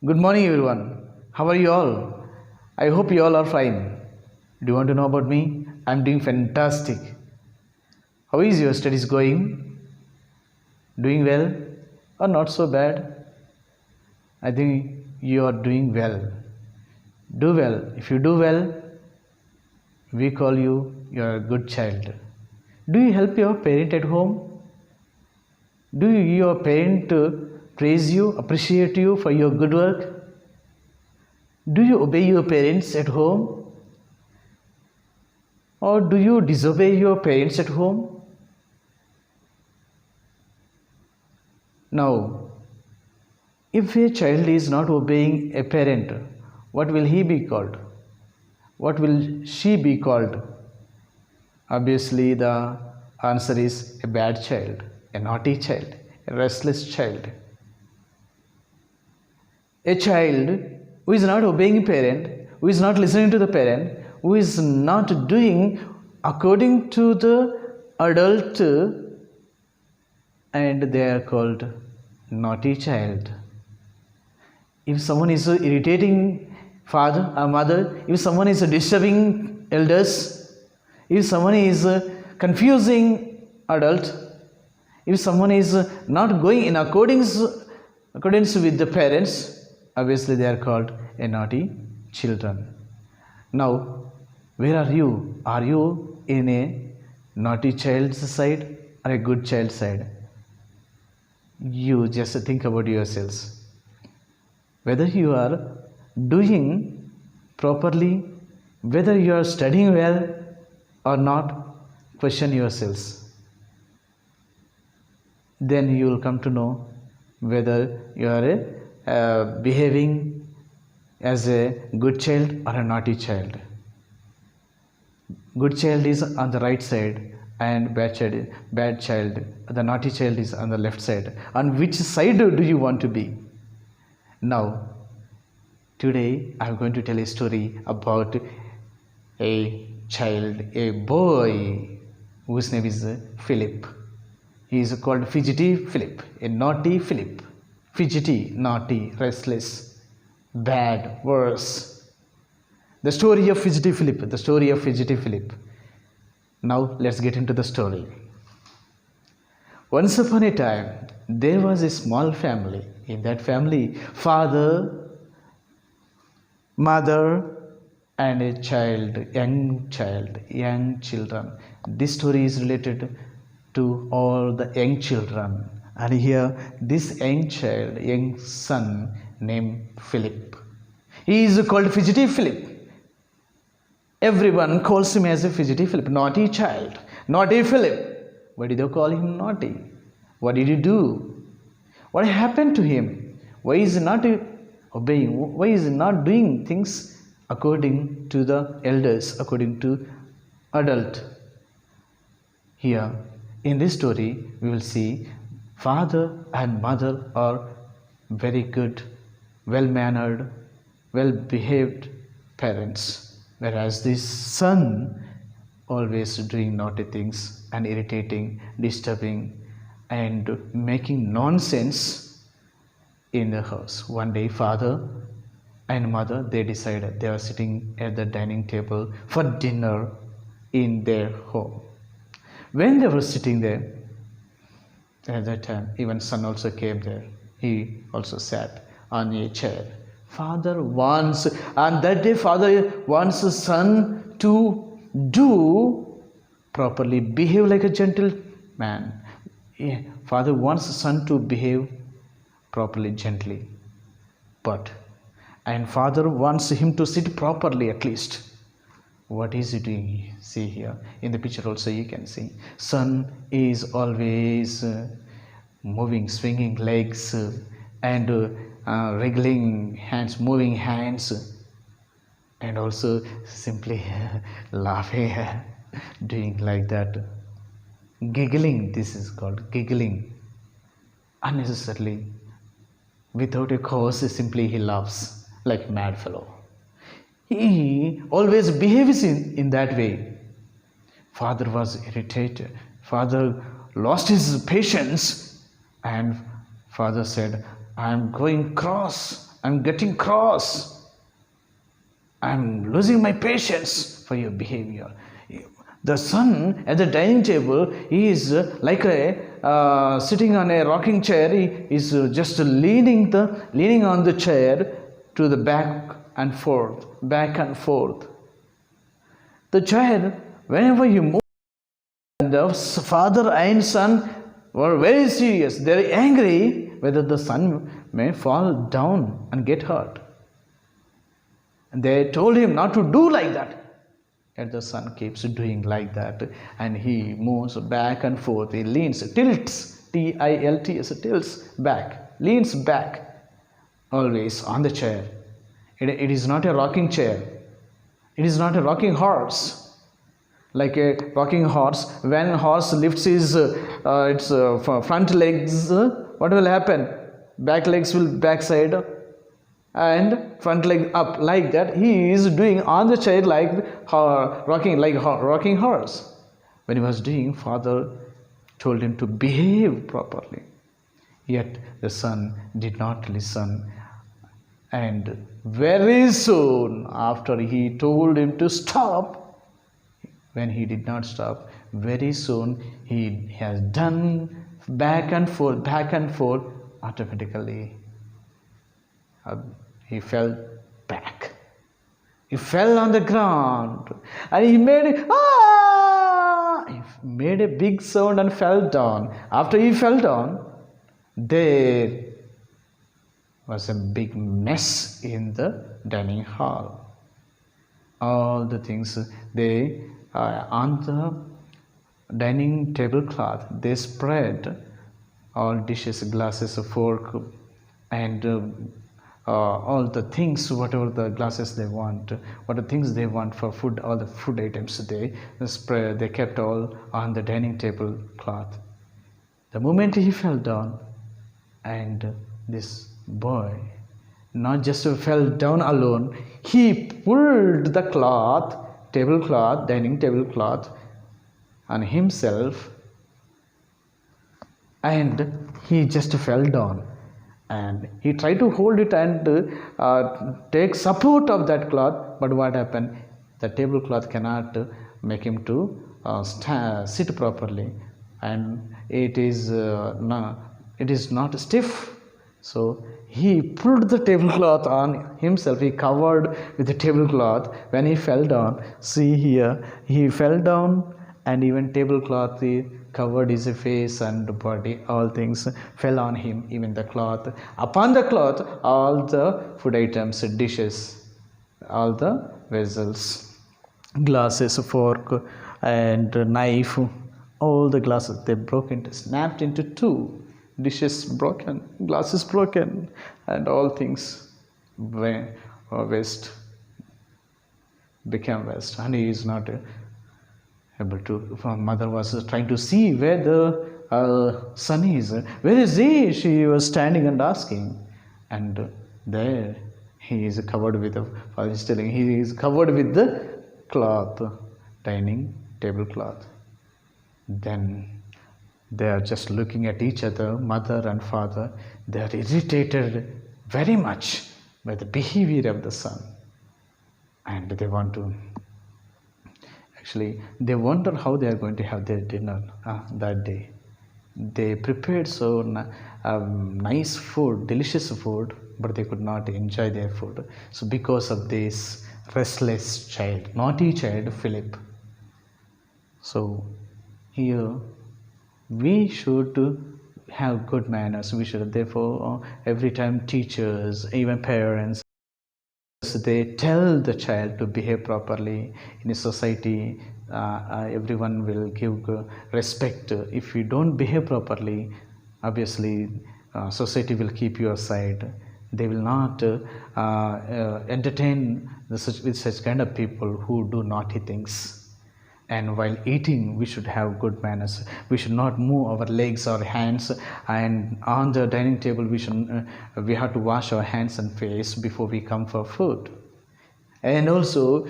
Good morning, everyone. How are you all? I hope you all are fine. Do you want to know about me? I'm doing fantastic. How is your studies going? Doing well or not so bad? I think you are doing well. Do well. If you do well, we call you're a good child. Do you help your parent at home? Do your parent praise you, appreciate you for your good work? Do you obey your parents at home? Or do you disobey your parents at home? Now, if a child is not obeying a parent, what will he be called? What will she be called? Obviously, the answer is a bad child, a naughty child, a restless child. A child who is not obeying a parent, who is not listening to the parent, who is not doing according to the adult, and they are called naughty child. If someone is irritating father or mother, if someone is disturbing elders, if someone is confusing adult, if someone is not going in accordance with the parents, obviously they are called a naughty children. Now, where are you? Are you in a naughty child's side or a good child's side? You just think about yourselves. Whether you are doing properly, whether you are studying well or not, question yourselves. Then you will come to know whether you are behaving as a good child or a naughty child. Good child is on the right side and bad child, the naughty child is on the left side. On which side do you want to be? Now, today I am going to tell a story about a child, a boy whose name is Philip. He is called Fidgety Philip, a naughty Philip. Fidgety, naughty, restless, bad, worse. The story of Fidgety Philip, the story of Fidgety Philip. Now let's get into the story. Once upon a time, there was a small family. In that family, father, mother, and a child, young children. This story is related to all the young children. And here, this young son named Philip. He is called Fidgety Philip. Everyone calls him as a Fidgety Philip, naughty child, naughty Philip. Why did they call him naughty? What did he do? What happened to him? Why is he not obeying? Why is he not doing things according to the elders, according to adult? Here, in this story, we will see father and mother are very good, well-mannered, well-behaved parents, whereas this son always doing naughty things and irritating, disturbing, and making nonsense in the house. One day, father and mother, they decided they are sitting at the dining table for dinner in their home. When they were sitting there, at that time, even son also came there. He also sat on a chair. Father wants, and that day father wants his son to do properly, behave like a gentleman. Father wants his son to behave properly, gently. And father wants him to sit properly at least. What is he doing? See here in the picture also you can see. Son is always moving, swinging legs and wriggling hands, moving hands, and also simply laughing, doing like that. Giggling, this is called giggling. Unnecessarily, without a cause, simply he laughs like a mad fellow. He always behaves in that way. Father was irritated. Father lost his patience and father said, I am going cross I'm getting cross. I'm losing my patience for your behavior. The son at the dining table, he is like a sitting on a rocking chair. He is just leaning on the chair to the back and forth, back and forth. The child, whenever you move, and the father and son were very serious, very angry whether the son may fall down and get hurt. And they told him not to do like that. And the son keeps doing like that, and he moves back and forth. He leans, tilts, T-I-L-T-S, tilts back, leans back, always on the chair. It is not a rocking chair. It is not a rocking horse. Like a rocking horse, when a horse lifts his front legs, what will happen? Back legs will backside and front leg up, like that. He is doing on the chair like rocking horse. When he was doing, father told him to behave properly. Yet the son did not listen. And very soon after he told him to stop, when he did not stop, very soon he has done back and forth, automatically. He fell back. He fell on the ground, and he made a big sound and fell down. After he fell down, there was a big mess in the dining hall. All the things they on the dining tablecloth, they spread all dishes, glasses, fork, and all the things, whatever the glasses they want, what the things they want for food, all the food items they spread, they kept all on the dining table cloth. The moment he fell down, and this boy not just fell down alone, he pulled the cloth, tablecloth, dining tablecloth on himself, and he just fell down. And he tried to hold it and take support of that cloth, but what happened? The tablecloth cannot make him to sit properly, and it is not stiff. So he pulled the tablecloth on himself. He covered with the tablecloth. When he fell down, see here, he fell down, and even tablecloth covered his face and body. All things fell on him, even the cloth. Upon the cloth, all the food items, dishes, all the vessels, glasses, fork, and knife, all the glasses, they snapped into two. Dishes broken, glasses broken, and all things waste, became waste. And he is not able to. Mother was trying to see where the son is. Where is he? She was standing and asking. And there he is covered with the, father is telling, he is covered with the cloth, dining tablecloth. Then they are just looking at each other, mother and father. They are irritated very much by the behavior of the son. And they want to, actually, they wonder how they are going to have their dinner that day. They prepared so nice food, delicious food, but they could not enjoy their food. So because of this restless child, naughty child, Philip. So here, we should have good manners. We should, therefore, every time teachers, even parents, they tell the child to behave properly in a society. Everyone will give respect. If you don't behave properly, obviously society will keep you aside. They will not entertain with such kind of people who do naughty things. And while eating, we should have good manners. We should not move our legs or hands. And on the dining table, we have to wash our hands and face before we come for food. And also,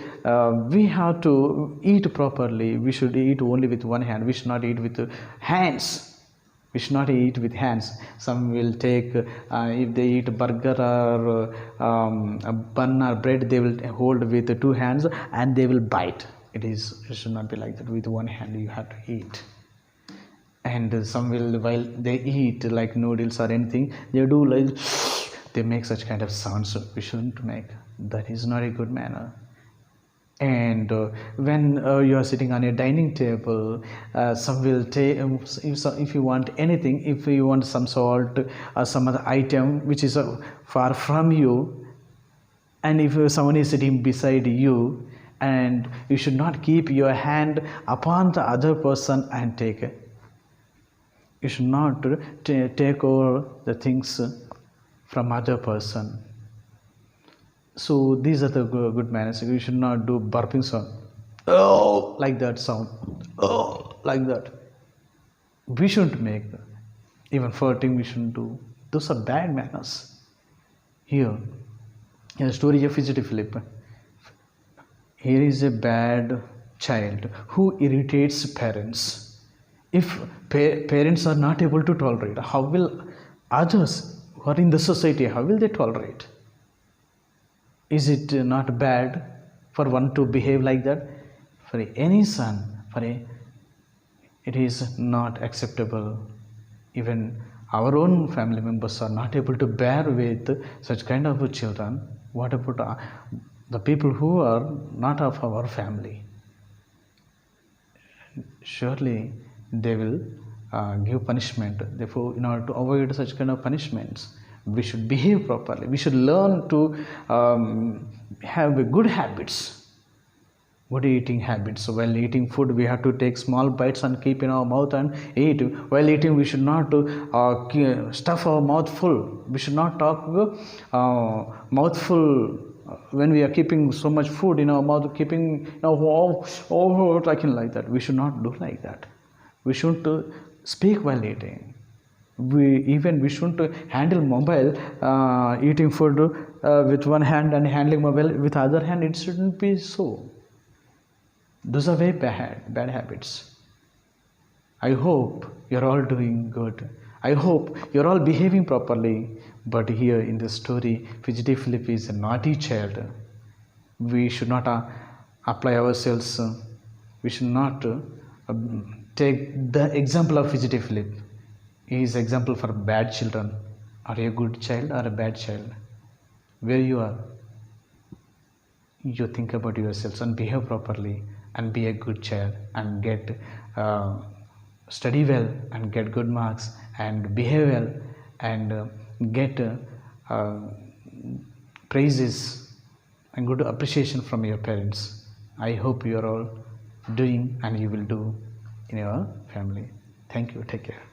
we have to eat properly. We should eat only with one hand. We should not eat with hands. We should not eat with hands. Some will take, if they eat burger or a bun or bread, they will hold with the two hands and they will bite. It should not be like that. With one hand you have to eat. And some will, while they eat like noodles or anything, they do like, they make such kind of sounds. We shouldn't make. That is not a good manner. And when you are sitting on a dining table, some will take, if you want anything, if you want some salt or some other item which is far from you, and if someone is sitting beside you, and you should not keep your hand upon the other person and take it. You should not take over the things from other person. So these are the good manners. You should not do burping sound. Oh, like that sound. Oh, like that. We shouldn't make that. Even farting we shouldn't do. Those are bad manners. Here, in the story of Fidgety Philip, here is a bad child who irritates parents. If parents are not able to tolerate, how will others who are in the society, how will they tolerate? Is it not bad for one to behave like that? For any son, it is not acceptable. Even our own family members are not able to bear with such kind of children. What about the people who are not of our family? Surely they will give punishment. Therefore, in order to avoid such kind of punishments, we should behave properly. We should learn to have good habits, good eating habits. So while eating food, we have to take small bites and keep in our mouth and eat. While eating, we should not stuff our mouth full. We should not talk mouth full when we are keeping so much food in our mouth, keeping talking like that. We should not do like that. We shouldn't speak while eating. We shouldn't handle mobile, eating food with one hand and handling mobile with other hand. It shouldn't be so. Those are very bad habits. I hope you're all doing good. I hope you're all behaving properly. But here in the story, Fidgety Philip is a naughty child. We should not apply ourselves. We should not take the example of Fidgety Philip. He is example for bad children. Are you a good child or a bad child? Where you are, you think about yourselves and behave properly and be a good child and get study well and get good marks and behave well and get praises and good appreciation from your parents. I hope you are all doing and you will do in your family. Thank you. Take care.